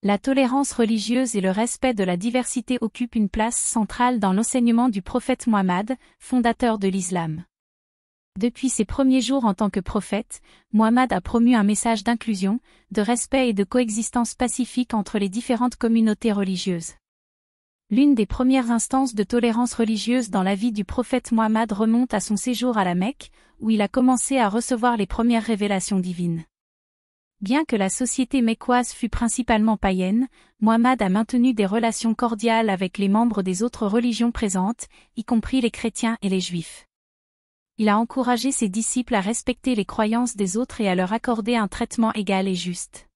La tolérance religieuse et le respect de la diversité occupent une place centrale dans l'enseignement du prophète Muhammad, fondateur de l'islam. Depuis ses premiers jours en tant que prophète, Muhammad a promu un message d'inclusion, de respect et de coexistence pacifique entre les différentes communautés religieuses. L'une des premières instances de tolérance religieuse dans la vie du prophète Muhammad remonte à son séjour à la Mecque, où il a commencé à recevoir les premières révélations divines. Bien que la société mecquoise fût principalement païenne, Muhammad a maintenu des relations cordiales avec les membres des autres religions présentes, y compris les chrétiens et les juifs. Il a encouragé ses disciples à respecter les croyances des autres et à leur accorder un traitement égal et juste.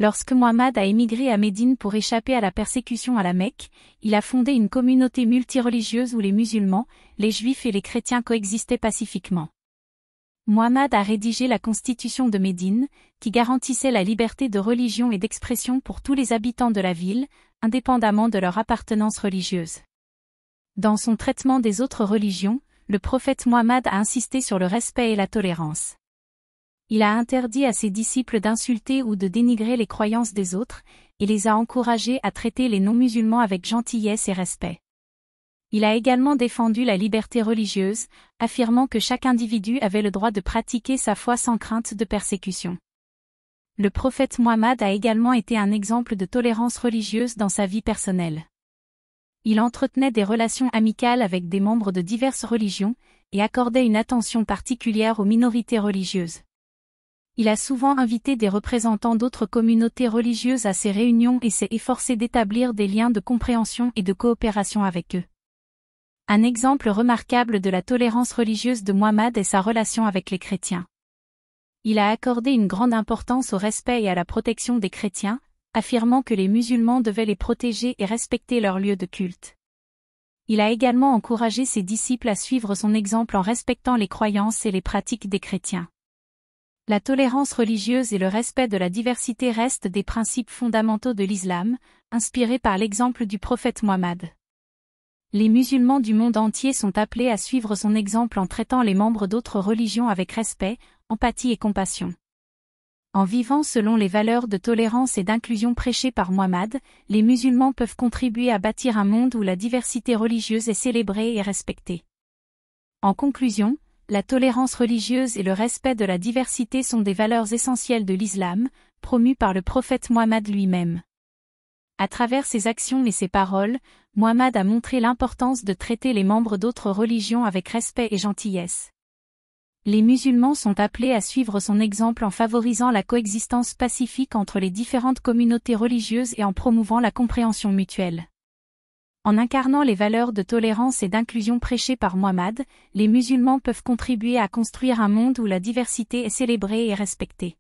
Lorsque Muhammad a émigré à Médine pour échapper à la persécution à la Mecque, il a fondé une communauté multireligieuse où les musulmans, les juifs et les chrétiens coexistaient pacifiquement. Muhammad a rédigé la Constitution de Médine, qui garantissait la liberté de religion et d'expression pour tous les habitants de la ville, indépendamment de leur appartenance religieuse. Dans son traitement des autres religions, le prophète Muhammad a insisté sur le respect et la tolérance. Il a interdit à ses disciples d'insulter ou de dénigrer les croyances des autres, et les a encouragés à traiter les non-musulmans avec gentillesse et respect. Il a également défendu la liberté religieuse, affirmant que chaque individu avait le droit de pratiquer sa foi sans crainte de persécution. Le prophète Muhammad a également été un exemple de tolérance religieuse dans sa vie personnelle. Il entretenait des relations amicales avec des membres de diverses religions, et accordait une attention particulière aux minorités religieuses. Il a souvent invité des représentants d'autres communautés religieuses à ses réunions et s'est efforcé d'établir des liens de compréhension et de coopération avec eux. Un exemple remarquable de la tolérance religieuse de Muhammad est sa relation avec les chrétiens. Il a accordé une grande importance au respect et à la protection des chrétiens, affirmant que les musulmans devaient les protéger et respecter leur lieu de culte. Il a également encouragé ses disciples à suivre son exemple en respectant les croyances et les pratiques des chrétiens. La tolérance religieuse et le respect de la diversité restent des principes fondamentaux de l'islam, inspirés par l'exemple du prophète Muhammad. Les musulmans du monde entier sont appelés à suivre son exemple en traitant les membres d'autres religions avec respect, empathie et compassion. En vivant selon les valeurs de tolérance et d'inclusion prêchées par Muhammad, les musulmans peuvent contribuer à bâtir un monde où la diversité religieuse est célébrée et respectée. En conclusion, la tolérance religieuse et le respect de la diversité sont des valeurs essentielles de l'islam, promues par le prophète Muhammad lui-même. À travers ses actions et ses paroles, Muhammad a montré l'importance de traiter les membres d'autres religions avec respect et gentillesse. Les musulmans sont appelés à suivre son exemple en favorisant la coexistence pacifique entre les différentes communautés religieuses et en promouvant la compréhension mutuelle. En incarnant les valeurs de tolérance et d'inclusion prêchées par Muhammad, les musulmans peuvent contribuer à construire un monde où la diversité est célébrée et respectée.